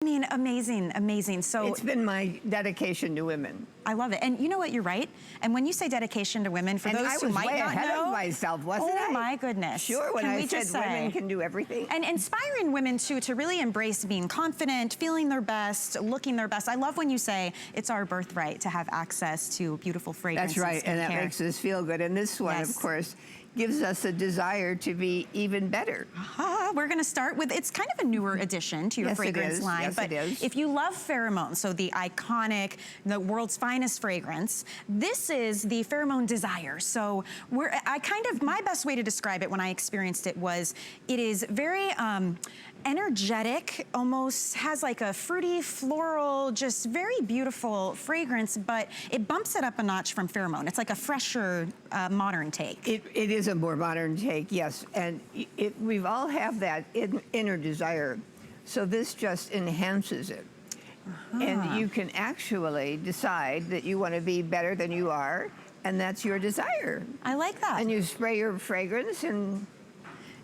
I mean, amazing, amazing. So it's been my dedication to women. I love it. And you know what, you're right. And when you say dedication to women, for those who might not know. I was way ahead of myself, wasn't I? Oh my goodness. Sure, when I said women can do everything. And inspiring women too, to really embrace being confident, feeling their best, looking their best. I love when you say it's our birthright to have access to beautiful fragrances. That's right, and that makes us feel good. And this one, of course, gives us a desire to be even better. We're gonna start with, it's kind of a newer addition to your fragrance line. Yes, but it is. If you love pheromone, so the iconic, the world's finest fragrance, this is the Pheromone Desire. So my best way to describe it when I experienced it was, it is very energetic, almost has like a fruity, floral, just very beautiful fragrance, but it bumps it up a notch from Pheromone. It's like a fresher, modern take. It is a more modern take, yes. And we've all have that inner desire. So this just enhances it. And you can actually decide that you want to be better than you are, and that's your desire. I like that. And you spray your fragrance and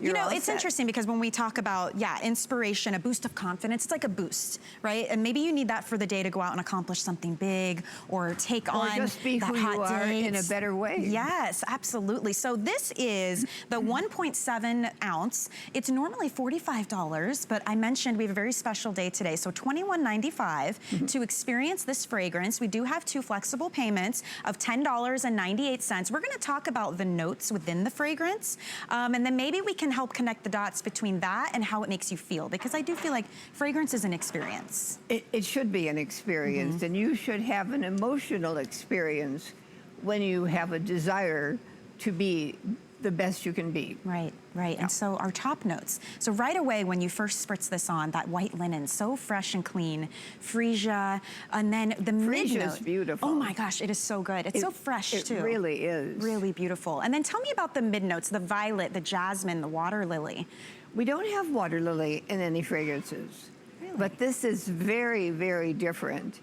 you know, it's interesting because when we talk about, inspiration, a boost of confidence, it's like a boost, right? And maybe you need that for the day to go out and accomplish something big or take on just be who you are in a better way. Yes, absolutely. So this is the 1.7 ounce. It's normally $45, but I mentioned we have a very special day today. So $21.95 to experience this fragrance. We do have 2 flexible payments of $10.98. We're gonna talk about the notes within the fragrance. And then maybe we can help connect the dots between that and how it makes you feel, because I do feel like fragrance is an experience. It should be an experience, and you should have an emotional experience when you have a desire to be the best you can be. Right, right. And so our top notes. So right away when you first spritz this on, that white linen, so fresh and clean, freesia, and then the mid note. Freesia is beautiful. Oh my gosh, it is so good. It's so fresh too. It really is. Really beautiful. And then tell me about the mid notes, the violet, the jasmine, the water lily. We don't have water lily in any fragrances. Really? But this is very, very different.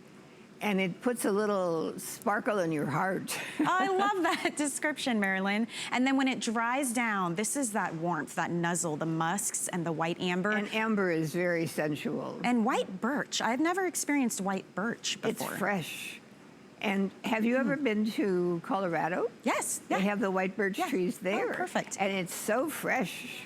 And it puts a little sparkle in your heart. Oh, I love that description, Marilyn. And then when it dries down, this is that warmth, that nuzzle, the musks and the white amber. And amber is very sensual. And white birch. I've never experienced white birch before. It's fresh. And have you ever been to Colorado? Yes. They have the white birch trees there. Oh, perfect. And it's so fresh.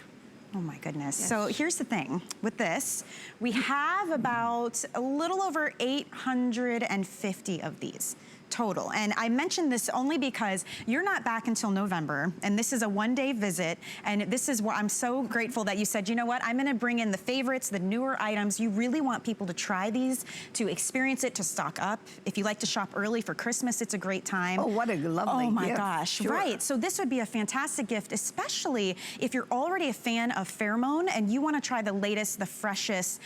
Oh my goodness. Yes. So here's the thing with this. We have about a little over 850 of these total. And I mentioned this only because you're not back until November, and this is a one-day visit, and this is what I'm so grateful that you said, you know what, I'm gonna bring in the favorites, the newer items. You really want people to try these, to experience it, to stock up. If you like to shop early for Christmas, it's a great time. Oh, what a lovely gift. Oh my gosh, sure. Right. So this would be a fantastic gift, especially if you're already a fan of Pheromone and you wanna try the latest, the freshest,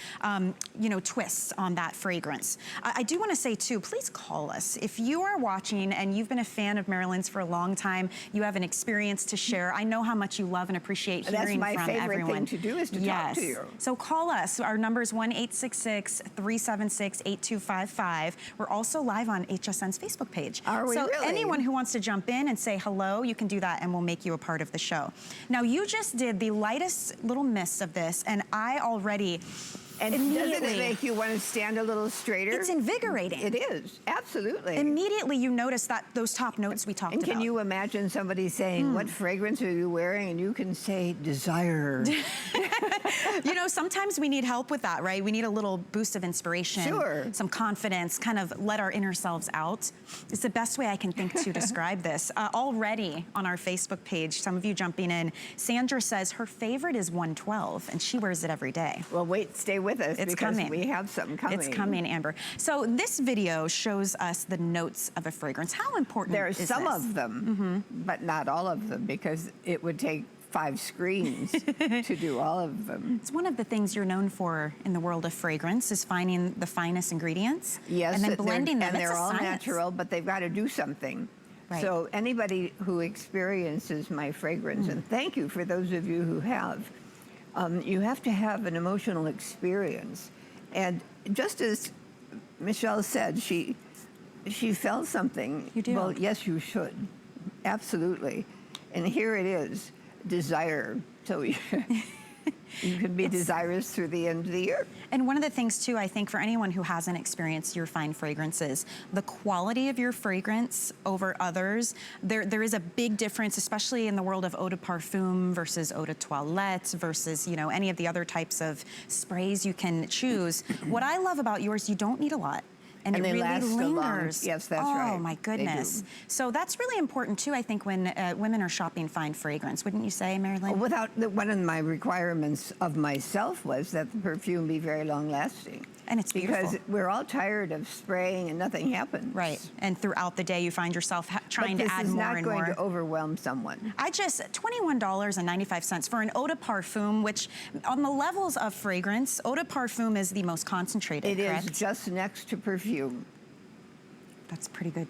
you know, twists on that fragrance. I do wanna say too, please call us. If you are watching and you've been a fan of Marilyn's for a long time, you have an experience to share. I know how much you love and appreciate hearing from everyone. That's my favorite thing to do is to talk to you. So call us. Our number is 1-866-376-8255. We're also live on HSN's Facebook page. Are we so really? Anyone who wants to jump in and say hello, you can do that and we'll make you a part of the show. Now you just did the lightest little mist of this, and I already And doesn't it make you want to stand a little straighter? It's invigorating. It is, absolutely. Immediately you notice that those top notes we talked about. And can you imagine somebody saying, what fragrance are you wearing? And you can say, desire. You know, sometimes we need help with that, right? We need a little boost of inspiration. Sure. Some confidence, kind of let our inner selves out. It's the best way I can think to describe this. Already on our Facebook page, some of you jumping in, Sandra says her favorite is 112 and she wears it every day. Well, wait, stay with us It's because coming. we have something coming. It's coming, Amber. So this video shows us the notes of a fragrance. How important is this? There are some of them, but not all of them, because it would take 5 screens to do all of them. It's one of the things you're known for in the world of fragrance, is finding the finest ingredients. Yes, and then blending them. And they're all science. natural, but they've got to do something. Right. So anybody who experiences my fragrance, and thank you for those of you who have, you have to have an emotional experience. And just as Michelle said, she felt something. You do? Well, yes, you should. Absolutely. And here it is, desire. So You can be desirous through the end of the year. And one of the things too, I think for anyone who hasn't experienced your fine fragrances, the quality of your fragrance over others, there is a big difference, especially in the world of Eau de Parfum versus Eau de Toilette versus, you know, any of the other types of sprays you can choose. What I love about yours, you don't need a lot. And it they really last so long. lingers. Yes, that's right. Oh my goodness. So that's really important too, I think, when women are shopping fine fragrance. Wouldn't you say, Marilyn? One of my requirements of myself was that the perfume be very long lasting. And it's beautiful. Because we're all tired of spraying and nothing happens. Right. And throughout the day, you find yourself trying to add more and more. This is not going to overwhelm someone. I just, $21.95 for an Eau de Parfum, which on the levels of fragrance, Eau de Parfum is the most concentrated, correct? It is just next to perfume. That's pretty good.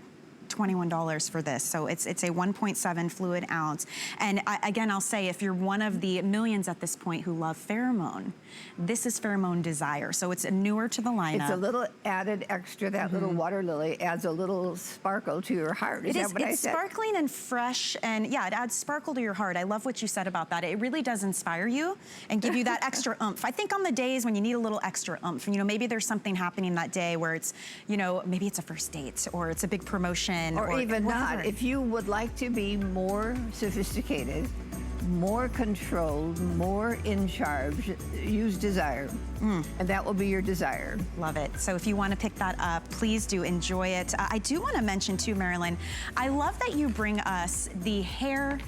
$21 for this. So it's a 1.7 fluid ounce. And again, I'll say, if you're one of the millions at this point who love Pheromone, this is Pheromone Desire. So it's newer to the lineup. It's a little added extra. That little water lily adds a little sparkle to your heart. Is that what I said? It's sparkling and fresh, and yeah, it adds sparkle to your heart. I love what you said about that. It really does inspire you and give you that extra oomph. I think on the days when you need a little extra oomph, you know, maybe there's something happening that day where it's, you know, maybe it's a first date or it's a big promotion. Or even whatever. not. If you would like to be more sophisticated, more controlled, more in charge, use Desire. And that will be your Desire. Love it. So if you want to pick that up, please do enjoy it. I do want to mention too, Marilyn, I love that you bring us the hair